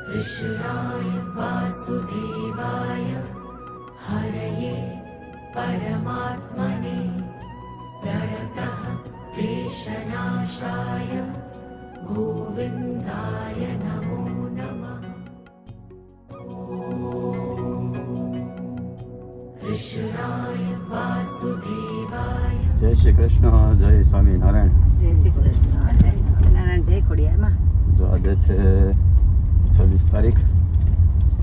कृष्णाय वासुदेवाय हरये परमात्मने प्रणतः क्लेशनाशाय गोविन्दाय नमो नमः। कृष्णाय वासुदेवाय। जय श्री कृष्ण, जय स्वामीनारायण। જય શ્રી કૃષ્ણ, જય સ્વામિનારાયણ, જય ખોડિયારમાં। જો આજે છે 26 તારીખ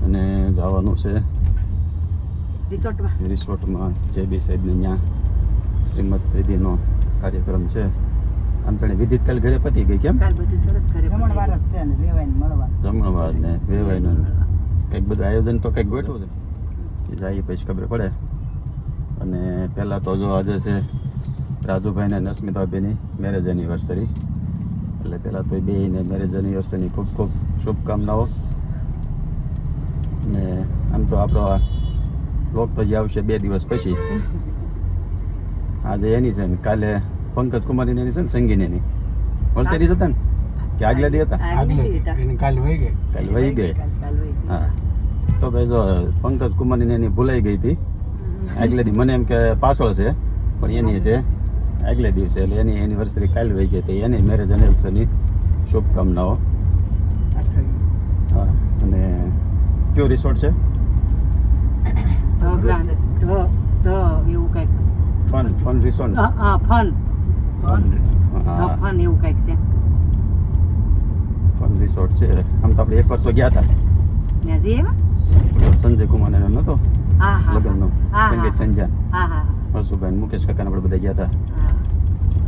અને જવાનું છે રિસોર્ટમાં JB સાહેબને ત્યાં શ્રીમદ વિધિનો કાર્યક્રમ છે. આમ તને વિધિત કાલ ઘરે પતી ગઈ કેમ? કાલ બધું સરસ ઘરે જમણવાર જ છે ને વેવાઈને મળવા. જમણવાર ને વેવાઈનું કંઈક બધું આયોજન તો કંઈક ગોઠવું છે એ જાય પછી ખબર પડે. અને પહેલાં તો જો આજે છે રાજુભાઈને અને અસ્મિતાબેનની મેરેજ એનિવર્સરી, એટલે પહેલાં તો બેયને મેરેજ એનિવર્સરીની ખૂબ ખૂબ શુભકામનાઓ. અને આમ તો આપણો બ્લોગ તો જે આવશે 2 દિવસ પછી. આજે એની છે ને કાલે પંકજ કુમારીની એની છે ને સંગીની વળતે દી હતા ને કે આગલા દી હતા? કાલ વહી ગઈ. કાલે વહી ગઈ. હા તો ભાઈ જો પંકજ કુમારીને એની ભૂલાઈ ગઈ હતી આગલે દી. મને એમ કે પાછળ છે પણ એની છે આગલે દિવસે, એટલે એની એનિવર્સરી કાલે વહી ગઈ હતી. એની મેરેજ એનિવર્સરીની શુભકામનાઓ. હા અને કયો રિસોર્ટ છે? એવું કંઈક ફન રિસોર્ટ. ફન હા ફન એવું કંઈક છે. ફન રિસોર્ટ છે. આમ તો આપણે એકવાર તો ગયા હતા ત્યાં જઈએ એમાં? સંજય કુમાર એનો નહોતો હા હા લગ્નનો સંગીત સંજ્યા હા હા હર્ષુભાઈ મુકેશ કાકાને આપણે બધા ગયા હતા, હા.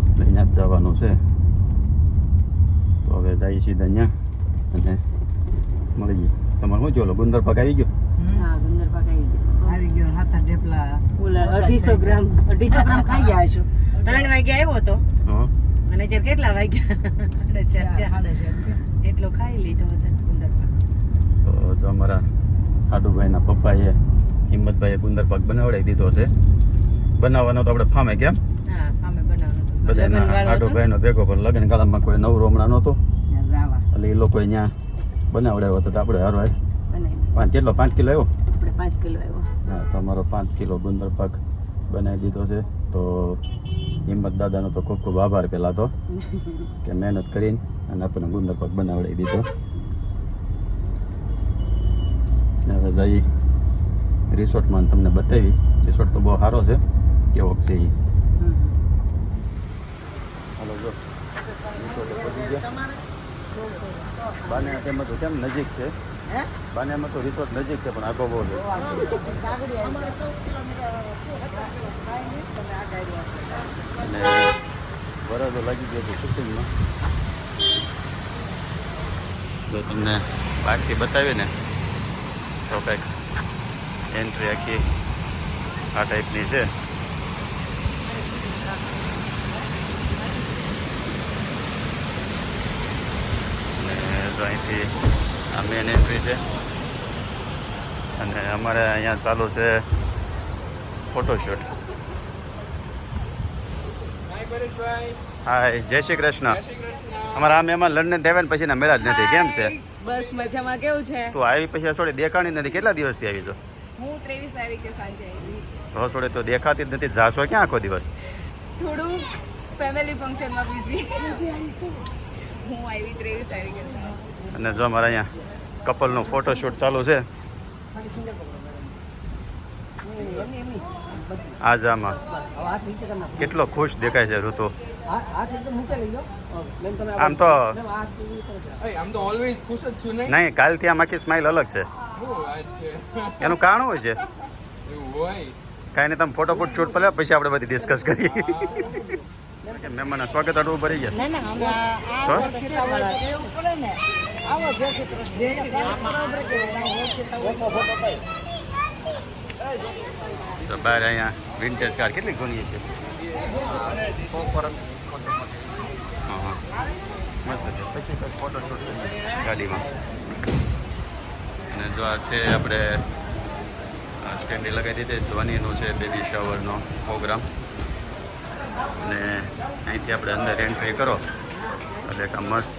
એટલે અહીંયા જ જવાનું છે. તો હવે જઈએ સીધા અહીંયા અને મળીએ. તમારે શું જોલો ગુંદર પાક આવી ગયો? હા ગુંદર પાક આવી ગયો. આવી ગયો હાથા ઢેપલા. ઓલા 250 ગ્રામ ખાઈ ગયા છું. 3 વાગે આવ્યો હતો હા અને અત્યારે કેટલા વાગ્યા? 4:30. એટલો ખાઈ લીધો હતો ગુંદર પાક. તો જો અમારા હાડુભાઈના પપ્પાએ હિંમતભાઈએ ગુંદર પાક બનાવડાવી દીધો છે. બનાવવાનો તો આપણે ફામે કેમ હા ફામે બનાવવાનું બધાના હાડુભાઈનો ભેગો, પણ લગ્ન ગાળામાં કોઈ નવરો હમણાં નહોતો જાવા. એટલે એ લોકો અહીંયા બનાવડાવ્યો હતો. તો આપણે હારવાર બનાવી કેટલો 5 કિલો આવ્યો? આપણે 5 કિલો આવ્યો. હા તો અમારો 5 કિલો ગુંદર પાક બનાવી દીધો છે. તો હિંમત દાદાનો તો ખૂબ ખૂબ આભાર પહેલાં તો કે મહેનત કરીને અને આપણને ગુંદર પાક બનાવડાવી દીધો. હવે જઈ રિસોર્ટમાં તમને બતાવી. રિસોર્ટ તો બહુ સારો છે, કેવો છે એ. હાલો જો રિસોર્ટ પહોંચી ગયા. બાને તેમાં તો કેમ નજીક છે? બાનેમાં તો રિસોર્ટ નજીક છે પણ આગો બહુ છે. અને વરસો લાગી ગયો છે શૂટિંગમાં. જો તમને બહારથી બતાવીએ ને તો કંઈક એન્ટ્રી આખી આ ટાઈપની છે. અને તો અહીંથી આ મેન એન્ટ્રી છે. અને અમારે અહીંયા ચાલુ છે ફોટોશૂટ. હાય જય શ્રી કૃષ્ણ. અમારા આ મહેમાન લંડન થયા ને પછીના મેળા જ નથી. કેમ છે? બસ મજામાં. કેવું છે? તું આવી પછી થોડી દેખાણી નથી. કેટલા દિવસથી આવી તો? હું 23 તારીખે સાંજે આવી. થોડે તો દેખાતી જ નથી. જાશો ક્યાં આખો દિવસ? થોડુંક ફેમિલી ફંક્શનમાં બિઝી. હું આવી 23 તારીખે. અને જો અમારા અહીંયા કપલનો ફોટોશૂટ ચાલુ છે. આજ આમાં કેટલો ખુશ દેખાય છે ઋતુ. આમ તો ઓલવેઝ ખુશ જ છું. નહીં, કાલથી આમ આખી સ્માઇલ અલગ છે. એનું કારણ હોય છે કાંઈ નહીં. તમે ફોટો શૂટ પહેલાં પછી આપણે બધી ડિસ્કસ કરીએ. મહેમાનના સ્વાગત આટલું ભરી ગયા. તો બહાર અહીંયા વિન્ટેજ કાર કેટલી જૂની છે? 100 વર્ષ. હા હા મસ્ત છે. પછી ફોટોશૂટ ગાડીમાં. અને જો આ છે આપણે સ્ટેન્ડી લગાવી દીધી. ધ્વનિનું છે બેબી શાવરનો પ્રોગ્રામ. અને અહીંથી આપણે અંદર એન્ટ્રી કરો એટલે એક મસ્ત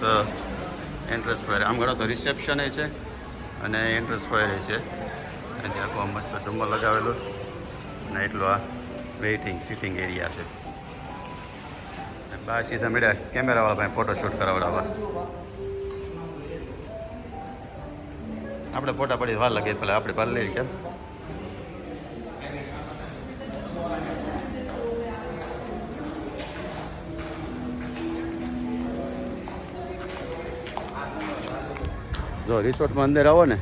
એન્ટ્રન્સ પર આમ ગણો તો રિસેપ્શન છે અને એન્ટ્રન્સ સ્ક્વેર છે. અહીંથી આખો મસ્ત ઝુમ્મર લગાવેલો અને એટલો આ વેઇટિંગ સિટિંગ એરિયા છે. બહાર સીધા મળ્યા કેમેરાવાળા પાસે ફોટોશૂટ કરાવડાવવા. આપણે ફોટા પડી વાર લાગે પેલા આપણે પાડી લઈએ કેમ. જો રિસોર્ટમાં અંદર આવો ને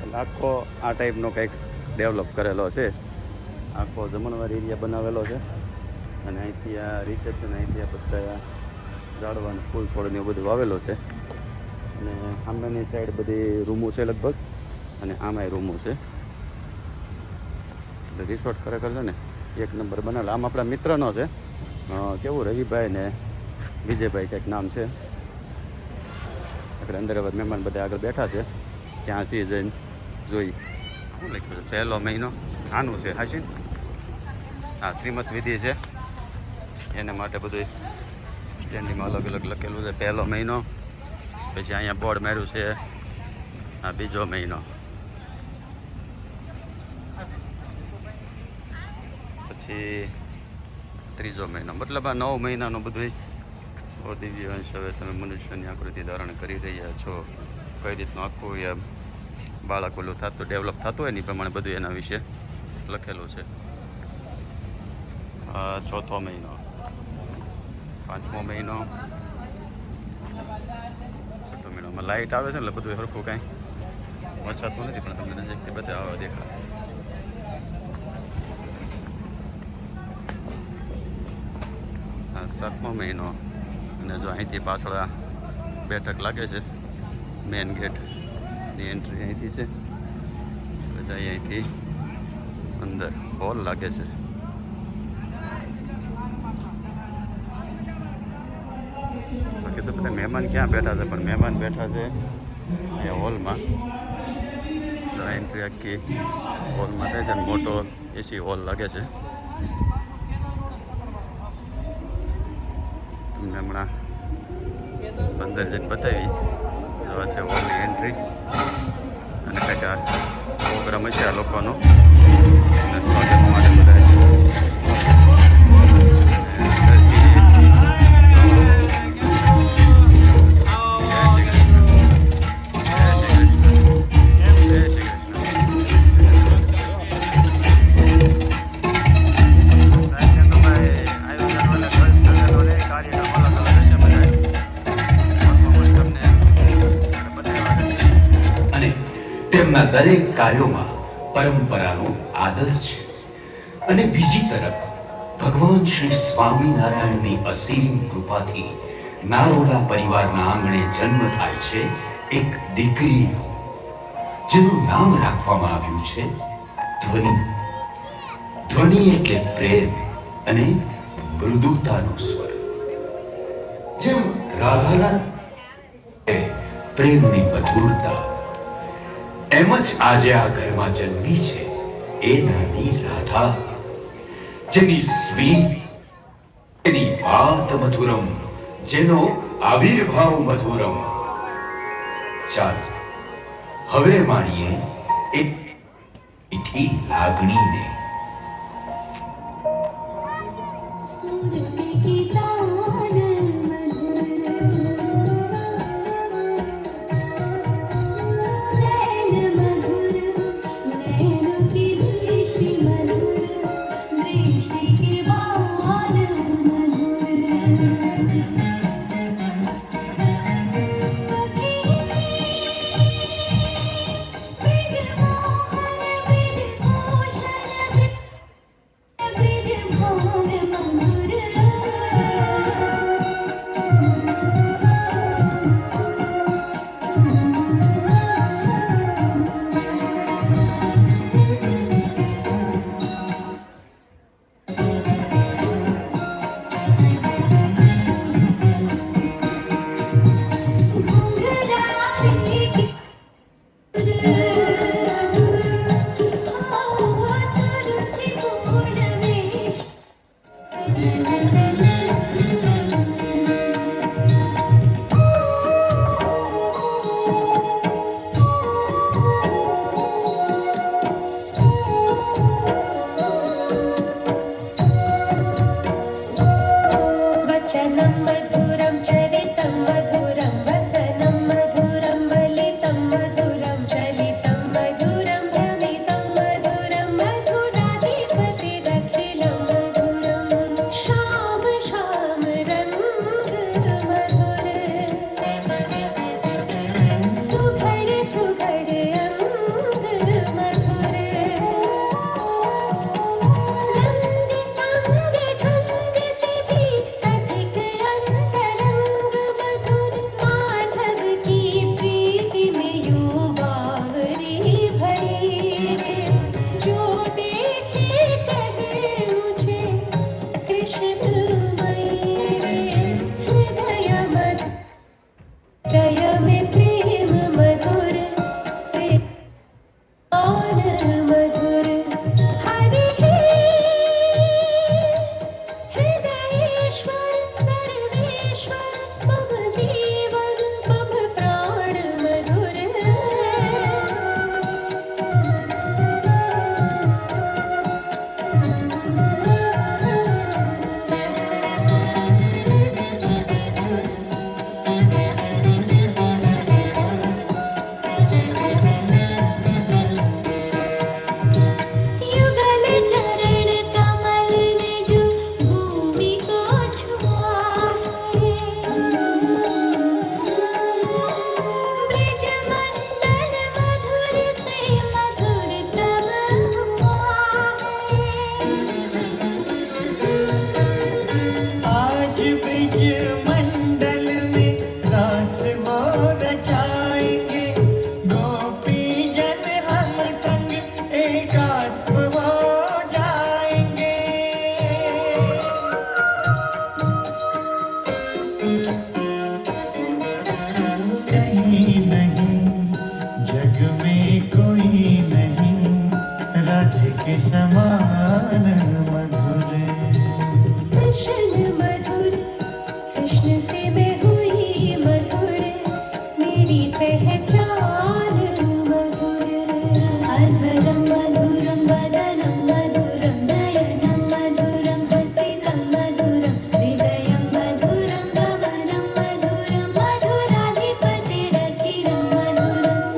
એટલે આખો આ ટાઈપનો કંઈક ડેવલપ કરેલો છે. આખો જમણવાર એરિયા બનાવેલો છે અને અહીંથી આ રિસેપ્શન અહીંથી આ બધા ઝાડવાનું ફૂલ છોડને એવું બધું વાવેલો છે. અને સામેની સાઈડ બધી રૂમો છે લગભગ અને આમાંય રૂમો છે. એટલે રિસોર્ટ ખરેખર છે ને એક નંબર બનાવેલો. આમ આપણા મિત્રનો છે કેવું રવિભાઈ ને વિજયભાઈ કંઈક નામ છે. આપણે અંદર હવે મહેમાન બધા આગળ બેઠા છે ત્યાં સી જઈને જોઈ. શું લખ્યું છે? 1લો મહિનો આનું છે હાશી. આ શ્રીમત વિધિ છે એના માટે બધું સ્ટેન્ડિંગમાં અલગ અલગ લખેલું છે. 1લો મહિનો, પછી અહીંયા બોર્ડ માર્યું છે આ 2જો મહિનો, પછી 3જો મહિનો. મતલબ આ 9 મહિનાનું બધું. ઓ દિવ્ય અંશ, હવે તમે મનુષ્યની આકૃતિ ધારણ કરી રહ્યા છો. કઈ રીતનું આખું એમ બાળક ઓલું થતું ડેવલપ થતું હોય ને એ પ્રમાણે બધું એના વિશે લખેલું છે. 4થો મહિનો, 5મો મહિનો, 6થો મહિનામાં લાઇટ આવે છે એટલે બધું સરખું કાંઈ વચાતું નથી પણ તમને નજીકથી બધા આવા દેખાય. આ 7મો મહિનો અને જો અહીંથી પાછળ બેઠક લાગે છે. મેન ગેટની એન્ટ્રી અહીંથી છે. પછી અહીંથી અંદર હોલ લાગે છે. તો કીધું બધા મહેમાન ક્યાં બેઠા છે પણ મહેમાન બેઠા છે એ હોલમાં. એન્ટ્રી આખી હોલમાં થાય છે અને મોટો એસી હોલ લાગે છે. તમને હમણાં અંદર જઈને બતાવી જવા છે હોલની એન્ટ્રી અને કંઈક આ પ્રોગ્રામ હશે આ લોકોનો અને સ્વાગત માટે બધા તેમના દરેક કાર્યોમાં પરંપરાનો આદર છે. અને બીજી તરફ ભગવાન શ્રી સ્વામિનારાયણની અસીમ કૃપાથી નારોલા પરિવારના આંગણે જન્મ થાય છે એક દીકરીનો, જેનું નામ રાખવામાં આવ્યું છે ધ્વનિ. ધ્વનિ એટલે પ્રેમ અને મૃદુતાનો સ્વર. જેમ રાધાના પ્રેમની મધુરતા, એમ જ આજે આ ઘરમાં જન્મી છે એ નાની રાધા, જેની સ્વીટ, જેની વાત મધુરમ, જેનો આવિર્ભાવ મધુરમ. ચાલો હવે માણીએ એક મીઠી લાગણીને. के समान मधुर। कृष्ण मधुर, कृष्ण से मैं हुई मधुर, मेरी पहचान मधुर। अधरम मधुरम वदनम मधुरम नयनम मधुरम हसितम मधुरम हृदयम मधुरम गमनम मधुरम मधुराधिपतिरखिलं मधुरम्।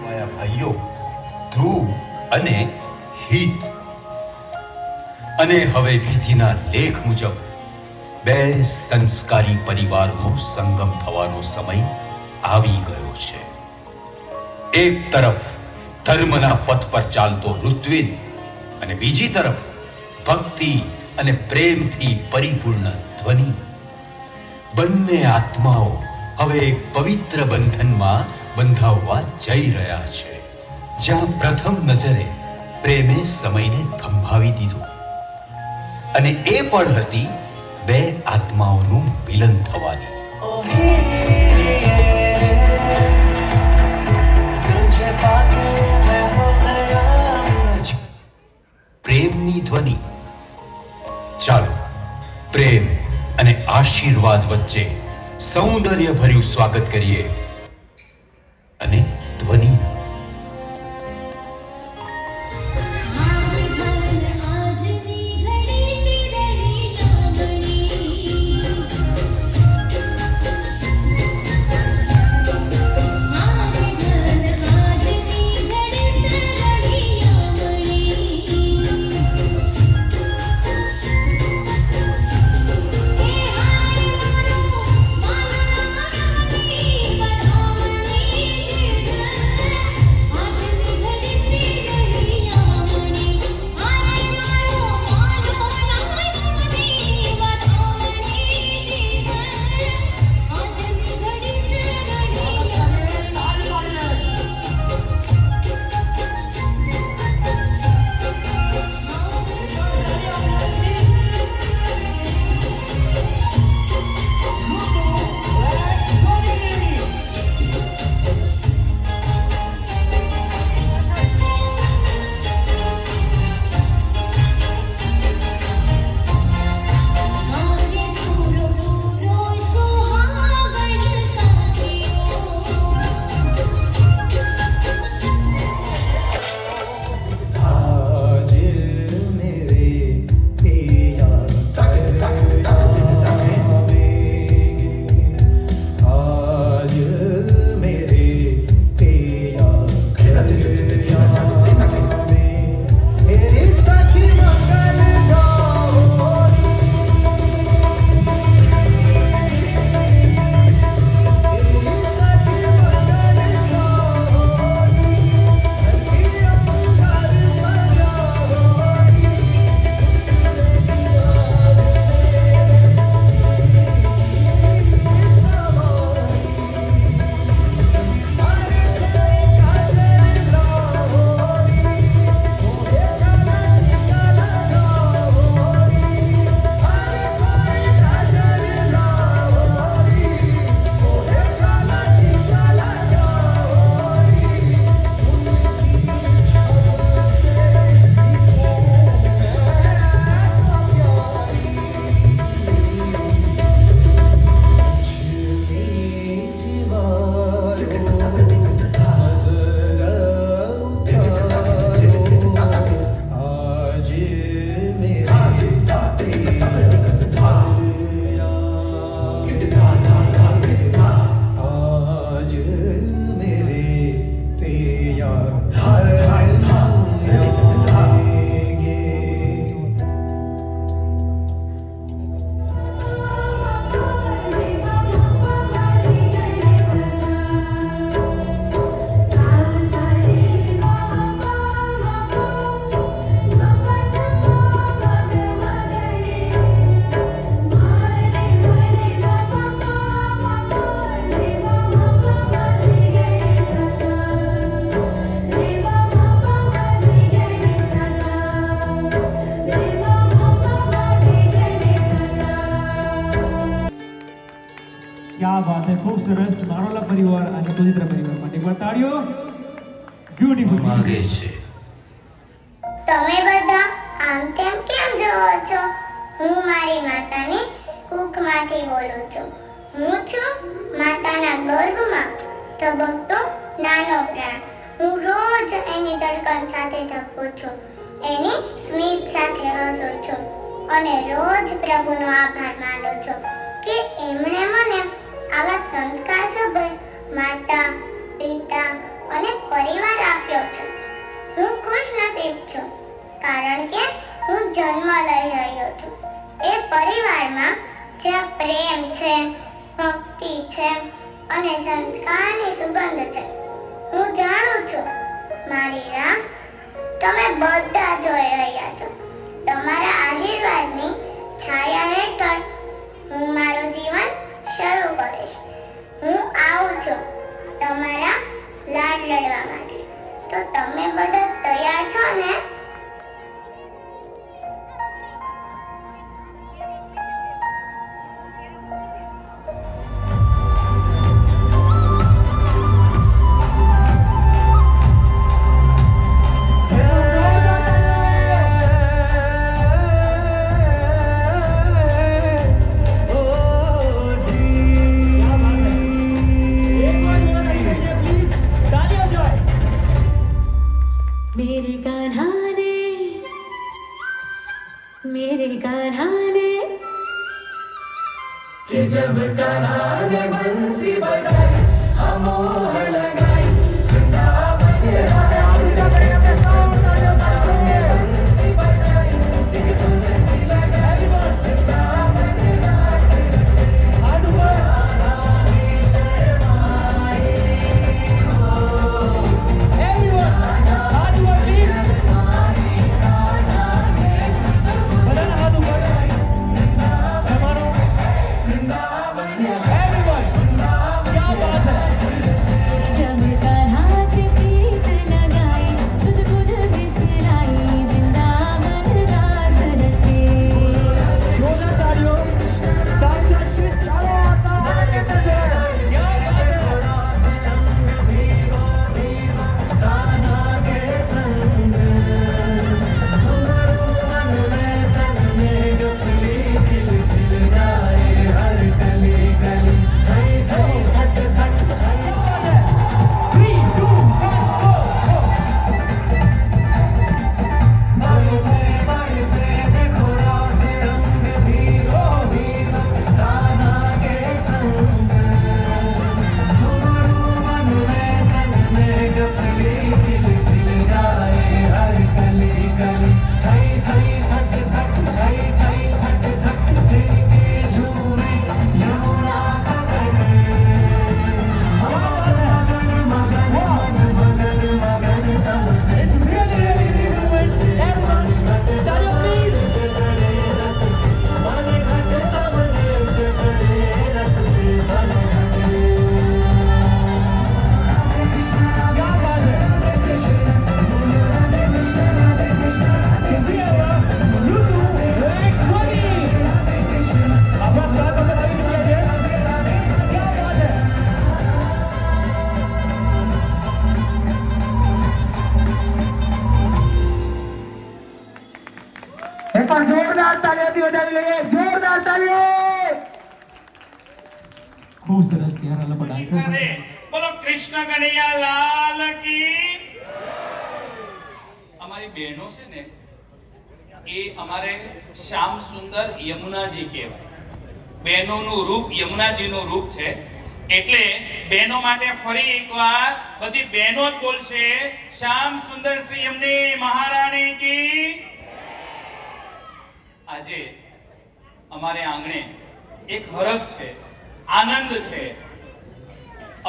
મારા ભાઈઓ ધ્રુવ અને હિત અને હવે વિધિના લેખ મુજબ બે સંસ્કારી પરિવારનો સંગમ થવાનો સમય આવી ગયો છે. એક તરફ ધર્મના પથ પર ચાલતો ઋત્વિન અને બીજી તરફ ભક્તિ અને પ્રેમથી પરિપૂર્ણ ધ્વનિ. બંને આત્માઓ હવે એક પવિત્ર બંધનમાં બંધાવવા જઈ રહ્યા છે, જ્યાં પ્રથમ નજરે પ્રેમે સમયને થંભાવી દીધો અને એ પણ હતી બે આત્માઓનું મિલન થવાની. तुझे पाके मैं हो गया। પ્રેમની ધ્વનિ. ચાલો પ્રેમ અને આશીર્વાદ વચ્ચે સૌંદર્યભર્યું સ્વાગત કરીએ અને ધ્વનિ. આજની ઘડી તિરડી નામણી, મારે ધન આજની ઘડી તિરડી નામણી. હે હાય મારો મારા રાની, બધામણી જીવની. સરસ નારોલા પરિવાર અને સુચિત્રા પરિવાર માટે પણ તાળીઓ. બ્યુટીફુલ માગે છે તમે બધા આમ તેમ કેમ જોવો છો? હું મારી માતાની કુખમાંથી બોલું છું. હું છું માતાના ગર્ભમાં ધબકતો નાનો પ્રાણ. હું રોજ એની ધડકન સાથે ધબકું છું, એની સ્મિત સાથે હસું છું અને રોજ પ્રભુનો આભાર માનું છું કે એમણે મને આવા સંસ્કારસભર માતા, પિતા અને પરિવાર આપ્યો છે. હું ખુશનસીબ છું કારણ કે હું જન્મ લઈ રહ્યો છું એ પરિવારમાં જ્યાં પ્રેમ છે, ભક્તિ છે અને સંસ્કારની સુગંધ છે. હું જાણું છું મારી રાહ તમે બધા જોઈ રહ્યા છો. તમારા આશીર્વાદની છાયા હેઠળ હું મારું જીવન શરૂ કરીશ. હું આવું છું તમારા લાડ લડવા માટે. તો તમે બધા તૈયાર છો ને? मेरे कान्हा ने कि जब कान्हा ने बंसी बजाई हम मोह लगाई वृंदावन रास रचे बंसी बजाई एक तुलसी लगाई वृंदावन रास रचे राधा में शर्माए हो everyone please जब कान्हा से प्रीत लगाई सुध बुध बिसराई वृंदावन रास रचे. जोरदार तालियों साक्षात श्री चारों आसा आगे से क्या बात है ताना के संग घुंघरू मन में तन में डुफली खिल खिल जाए हर गली गली थई थई थट थट थई. क्या बात है 3 2 1 go बरसे देखो रास रंग धीरो धीरो ताना के संग घुंघरू मन में तन में डुफली खिल खिल जाए हर गली गली थई थई थट थट थई थई थट थट थई के झूमे यमुना का तट मगन मगन मन मगन मगन सब It's really moving everyone Sadio please मन घट सब नृत्य करे रसते मन घटे क्या बात है Hare Krishna Hare Krishna Hare Krishna YouTube like funny अब बस रात को लाइव किया जाए क्या बात है एक बार जोरदार तालियां बजाવી લઈએ જોરદાર તાળીઓ ખૂબ સરસ યાર અલગ ડાન્સર બોલો કૃષ્ણ કનૈયા લાલ કી. અમારી બહેનો છે ને એ અમારે શ્યામ સુંદર યમુનાજી કહેવાય. બહેનોનું રૂપ યમુનાજીનું રૂપ છે એટલે બહેનો માટે ફરી એકવાર બધી બહેનો જ બોલશે શ્યામ સુંદર શ્રી યમુને મહારાણી કી. આજે અમારે આંગણે એક હરખ છે, આનંદ છે.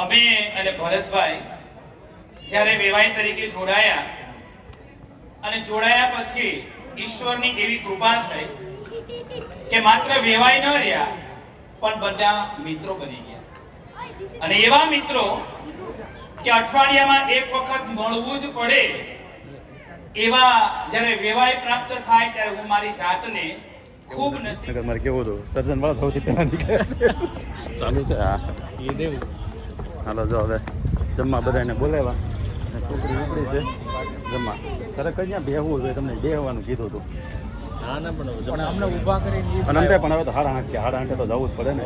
અમે અને ભરતભાઈ જ્યારે વેવાઈ તરીકે જોડાયા અને જોડાયા પછી ઈશ્વરની એવી કૃપા થઈ કે માત્ર વેવાઈ ન રહ્યા પણ બધા મિત્રો બની ગયા. અને એવા મિત્રો કે અઠવાડિયામાં એક વખત મળવું જ પડે એવા જ્યારે વેવાઈ પ્રાપ્ત થાય ત્યારે હું મારી જાતને ખૂબ નસીબ મારે કેવું હતું સર્જન વાળા સૌથી પહેલા નીકળે છે ચાલુ છે હા હાલો જો હવે જમવા બધાને બોલાવ્યા અને છોકરી ઉપડી છે જમવા ખરેખર ત્યાં બેહવું જોઈએ તમને બેહવાનું કીધું હતું અને અમને પણ હવે તો સાડા આઠે તો જવું જ પડે ને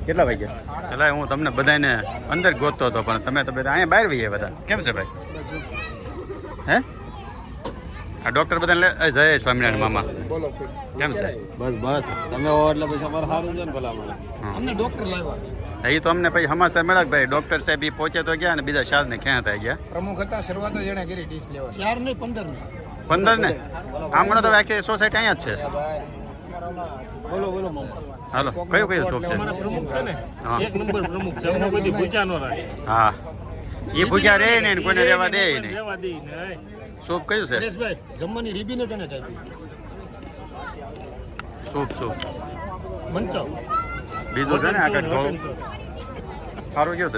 કેટલા વાગ્યા એટલે હું તમને બધાને અંદર ગોતતો હતો પણ તમે તો બધા અહીંયા બહાર વહીએ બધા કેમ છે ભાઈ હે આ ડૉક્ટર બધાને જય સ્વામિનારાયણ મામા કેમ છે બસ તમે એટલે પછી અમારે સારું છે ને ભલા મને અમને ડોક્ટર લાવ્યા એ તો અમને પછી સમાચાર મળ્યા કે ભાઈ ડૉક્ટર સાહેબ એ પહોંચે તો ગયા ને બીજા 4 ને ક્યાં થઈ ગયા પ્રમુખ હતા શરૂઆત જ એણે કરી ડીશ લેવા 4 નહીં 15 ને 15 ને આમ ગણો તો આખી સોસાયટી અહીંયા જ છે બોલો મામા હાલો કયું શોપ છે પ્રમુખ છે ને હા. એક નંબર પ્રમુખ છે એમને કોઈ ભૂખ્યા ન રાખે હા એ ભૂખ્યા રહે ને કોઈને રહેવા દે નહીં રહેવા દે ને સૂપ કયું છે પરેશભાઈ જમવાની રીબીને તને કાપી સૂપ મંચાવ બીજું છે ને આગળ ઘઉં સારું કયું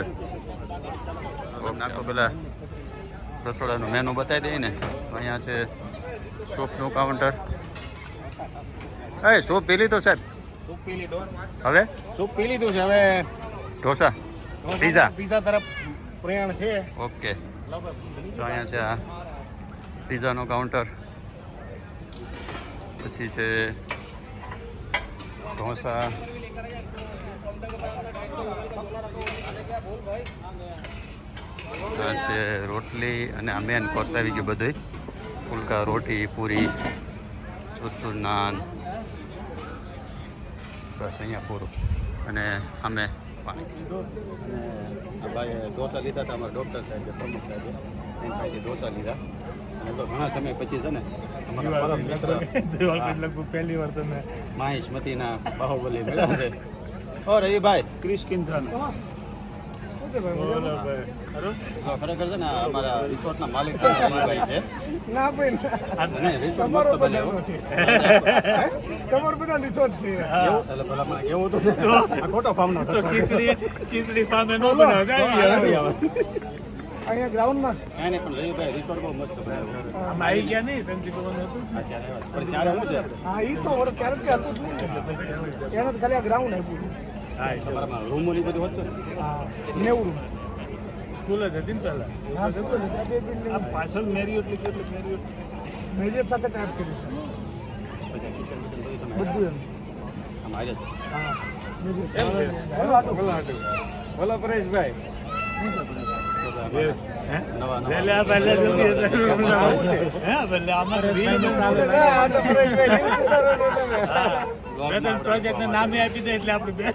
છે નાખો પેલા રસોડાનું મેનુ બતાવી દઈએ ને તો અહીંયા છે સૂપનું કાઉન્ટર સૂપ પી લીધો સાહેબ સૂપ પી લીધો હવે સૂપ પી લીધું છે હવે ઢોસા પીઝા પીઝા તરફ પ્રયાણ છે ઓકે તો અહીંયા છે આ પીઝાનું કાઉન્ટર પછી છે ઢોસા આ છે રોટલી અને આ મેન કોર્સ આવી ગયું બધું ફુલકા રોટી પૂરી ચૂરચૂર નાન બસ અહીંયા પૂરું અને અમે પાણી ભાઈ ઢોસા લીધા હતા અમારા ડૉક્ટર સાહેબ પ્રમુખ સાહેબ એમ પાસે ઢોસા લીધા અને તો ઘણા સમય પછી છે ને અમારા પરમ મિત્ર લગભગ પહેલી વાર તમે મહેશ મતીના બાહુબલી મળ્યા છે ઓ રવિભાઈ ક્રિશ કિંધાન તો ખરેખર છે ને અમારા રિસોર્ટના માલિક છે રવિભાઈ છે ના ભાઈ અને રિસોર્ટ મસ્ત બન્યો તમારો બધા રિસોર્ટ છે એટલે ભલા મને કેવું હતું ને આ ખોટો ફાર્મનો હતો ખીચડી ફામે નો બનાવ અહીંયા ગ્રાઉન્ડમાં કાંઈ નહીં પણ રવિભાઈ રિસોર્ટ બહુ મસ્ત બનાવ્યો આમ આવી ગયા નહીં સંજીવ ભવન હતું પણ ત્યારે શું છે હા એ તો ઓર ક્યારેક કે હતું જ નહીં એને તો ખાલી આ ગ્રાઉન્ડ આપ્યું તમારામાં રૂમો ની બધું હોત છે હા 90 રૂમ સ્કૂલ જ હતી ને પહેલા હા સ્કૂલ આ પાછળ મેરિયોટ લીધું એટલે મેરિયોટ સાથે કામ કર્યું બધું એમ આમ આજે હા બોલો પરેશભાઈ નવા પહેલે આ પહેલે જલ્દી હે પહેલે આમાં પ્રોજેક્ટ ને નામે આપી દે એટલે આપણે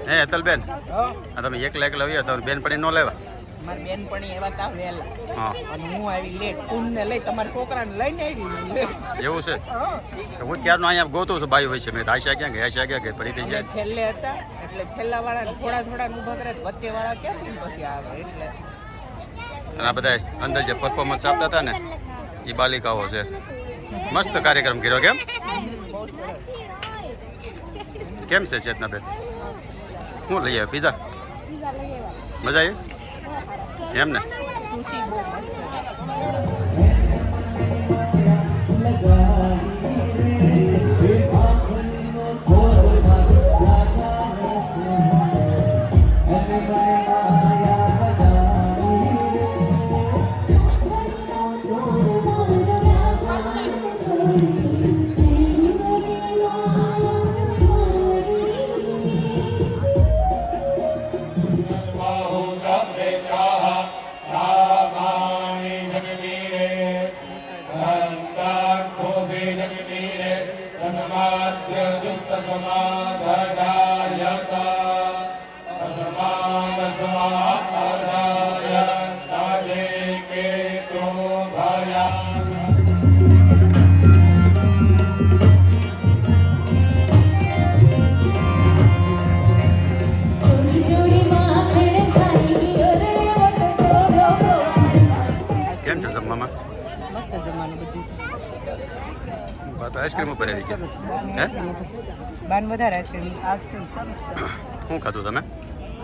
હે અતલબેન આ તમે એકલા આવ્યા તો બેન પડી ન લેવા મારી બેનપણી એવા તા વહેલા હા અને હું આવી લેટ કુંડને લઈ તમારા છોકરાને લઈને આવી એવું છે તો હું ત્યારનો અહીંયા ગોતું છું બાઈ હોય છે મેં આશા ક્યાં ગઈ પડી થઈ અમે જાય છેલ્લે હતા એટલે છેલ્લા વાળા થોડા ઊભા કરે વચ્ચે વાળા ક્યાંથી પછી આવે એટલે અને આ બધા અંદર જે પરફોર્મન્સ આપતા હતા ને એ બાલિકાઓ છે મસ્ત કાર્યક્રમ કર્યો કેમ છે ચેતનાબેન શું લઈ આવ્યા પીઝા મજા આવી એમ ને સુશી બહુ મસ્ત કેમ છે જમવામાં મસ્ત જમવાનું બધું તો આઈસ્ક્રીમ ઉપર આવી ગયા હે બાન વધારે છે શું ખાધું તમે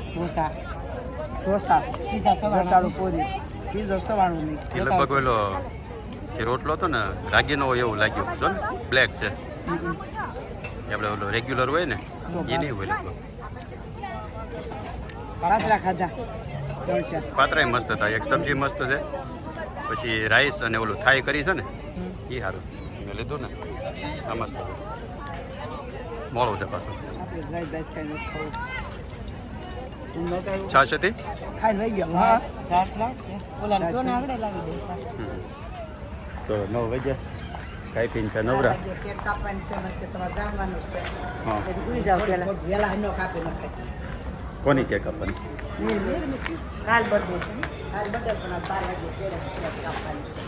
ઢોસા પીઝા સવાળું પૂરી પીઝો સવાળું નહીં એ લગભગ ઓલો એ રોટલો હતો ને રાગીનો હોય એવું લાગ્યું જો ને બ્લેક છે એ આપણે ઓલો રેગ્યુલર હોય ને એ નહીં હોય લગભગ પાતરા ખાધા 3-4 પાત્રાય મસ્ત હતા. એક સબ્જી મસ્ત છે, પછી રાઈસ અને ઓલું થાઈ કરી છે ને એ સારું મેં લીધું ને. આ મસ્ત છે. મોડું છે પાછું. આપણે રાઈ દાઈ ખાઈને ખાવું. તું નહોતા છાશ હતી. ખાઈને લઈ ગયા. હા સાસ લાગશે. ઓલા કોને આગળ લાવી દે. તો 9 વાગ્યા ખાઈ પીને છે નવરા. કેક કાપવાની છે મને તમારે જાણવાનું છે. હા. ઉઈ જાવ પેલા વેલા નો કાપી નખાય. કોની કેક આપવાની? કાલ બર્થડે છે. કાલ બર્થડે પણ 12 વાગે કેક કાપવાની છે.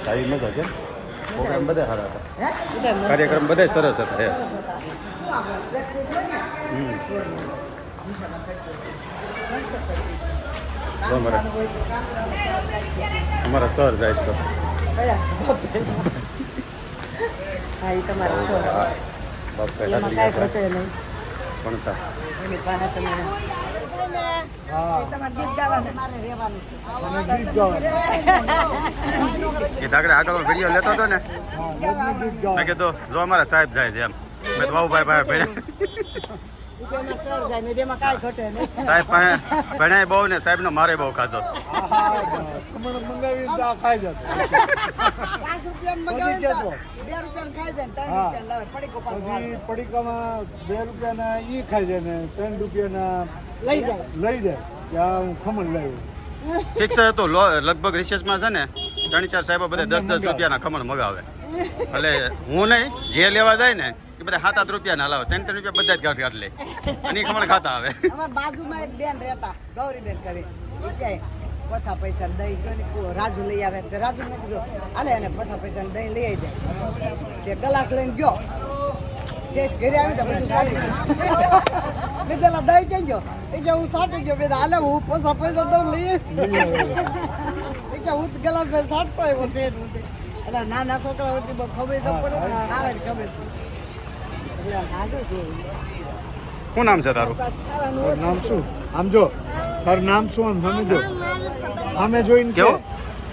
આવી મજા છે. પ્રોગ્રામ બધા સારા હતા. હે? કાર્યક્રમ બધા સરસ હતા. હે અમારા સર જાય છે. હા એ તમારા સર બાપા એમાં કાંઈ ઘટે નહીં. ભણતા એની પાસે તમે તમારે ગીત ગાવાનું મારે રહેવાનું એ આગળ આગળ વિડીયો લેતો હતો ને મેં કીધું જો અમારા સાહેબ જાય છે એમ. મેં તો બાબુભાઈ પાસે ભણ્યા. સર જાય ને એમાં કાંઈ ઘટે નહીં. સાહેબ પાસે ભણ્યા બહુ ને સાહેબનો મારે બહુ ખાધો. મંગાવી ખાઈ જતો. 5 રૂપિયા મગાવે 2 રૂપિયા ખાઈ જાય 3 રૂપિયા લાવે પડીકો પાછો પછી પડીકામાં 2 રૂપિયાના ઈ ખાઈ જાય ને 3 રૂપિયાના લઈ જાય. લઈ જાય. ત્યાં હું ખમણ લાવ્યો. ફિક્સ હતું લગભગ રિસેસમાં છે ને 3-4 સાહેબો બધા 10-10 રૂપિયાના ખમણ મગાવે. એટલે હું નહીં જે લેવા જાય ને એ બધા 7-8 રૂપિયાના લાવે. 3-3 રૂપિયા બધા જ કાઢ લે અને એ ખમણ ખાતા આવે. અમાર બાજુમાં એક બેન રહેતા ગૌરીબેન કરી ક્યાંય પછા પૈસા દહીં ગયો ને રાજુ લઈ આવે તો રાજુ ને કીધું હાલે અને પછા પૈસા દહીં લઈ આવી જાય તે ગલાસ લઈને ગયો તે ઘરે આવી તો બધું સાટી મેં પેલા દહીં ક્યાં ગયો એ કે હું સાટી ગયો મેં હાલે હું પછા પૈસા દઉં લઈએ એ કે હું ગલાસ ભાઈ સાટતો આવ્યો છે એટલે નાના છોકરા હતી બહુ ખબર તો પડે આવે ને ખબર એટલે હાજર છું શું નામ છે તારું? તારું નામ શું? આમ જો તારું નામ શું? આમ સામે જો. સામે જોઈને કે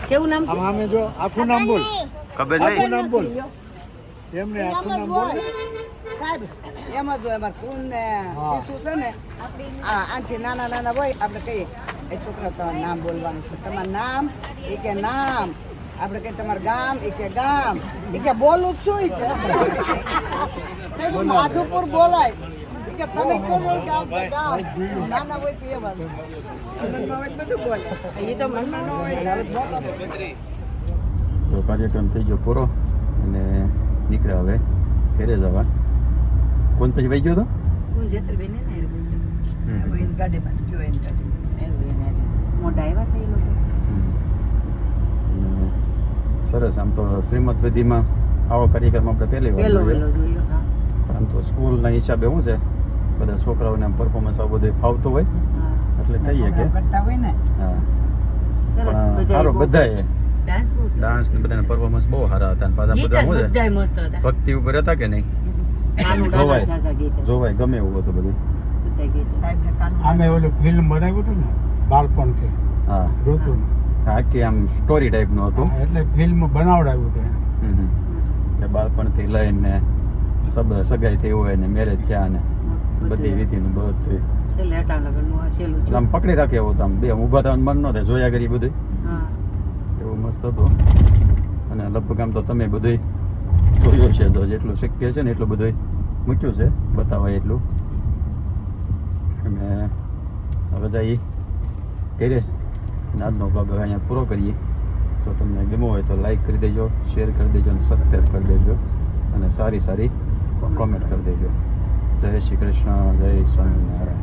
કેવું નામ આમ સામે જો. આખું નામ બોલ. ખબર આખું નહીં. નામ બોલ. એમને આખું નામ બોલ. સાહેબ એમાં જો અમારે ખૂન ને શિશુ છે ને આથી નાના નાના હોય આપણે કહીએ એ છોકરા તમારું નામ બોલવાનું છે. તમારું નામ એ કે નામ આપણે કહીએ તમારું ગામ એ કે ગામ એ કે બોલું છું એ કે માધુપુર બોલાય એ કે તમે કોણ ગામ ગામ નાના હોય તે એમાં બધું બોલે એ તો મનમાં ન હોય. તો કાર્યક્રમ થઈ ગયો પૂરો અને નીકળ્યા હવે ઘરે જવા. કોણ પછી વહી ગયો તો? હું જેતરબેન ને એની ગાડીમાં ગયો એની ગાડીમાં મોટા આવ્યા થઈ લોકો. અને સરસ. આમ તો શ્રીમદ વિધિમાં આવો કાર્યક્રમ આપણે પહેલી વાર જોયો. પરંતુ સ્કૂલના હિસાબે શું છે બધા છોકરાઓને આમ પરફોર્મન્સ આવું બધું ફાવતું હોય એટલે કહીએ કે કરતા હોય ને હા પણ સારું બધાએ ડાન્સ ને બધાના પરફોર્મન્સ બહુ સારા હતા. અને પાછા બધા શું છે ભક્તિ ઉપર હતા કે નહીં જોવાય ગમે એવું હતું બધું. આમે ઓલું ફિલ્મ બનાવ્યું હતું ને બાળપણ કે હા ઋતુનું. આખી આમ સ્ટોરી ટાઈપનું હતું. એટલે ફિલ્મ બનાવડાવ્યું હતું એને. કે બાળપણથી લઈને સગાઈ થઈ હોય ને મેરેજ થયા ને બધી વિધિનું બધું આમ પકડી રાખે એવું આમ બે ઊભા થવાનું મન ન થાય જોયા કરી બધું એવું મસ્ત હતું. અને લગભગ આમ તો તમે બધું જોયું છે તો જેટલું શક્ય છે ને એટલું બધું મૂક્યું છે બતાવાય એટલું. અને હવે જઈએ કરીએ અને આજનો બ્લોગ હવે અહીંયા પૂરો કરીએ. જો તમને ગમ્યો હોય તો લાઈક કરી દેજો, શેર કરી દેજો અને સબસ્ક્રાઈબ કરી દેજો અને સારી સારી કોમેન્ટ કરી દેજો. જય શ્રી કૃષ્ણ, જય સ્વામિનારાયણ.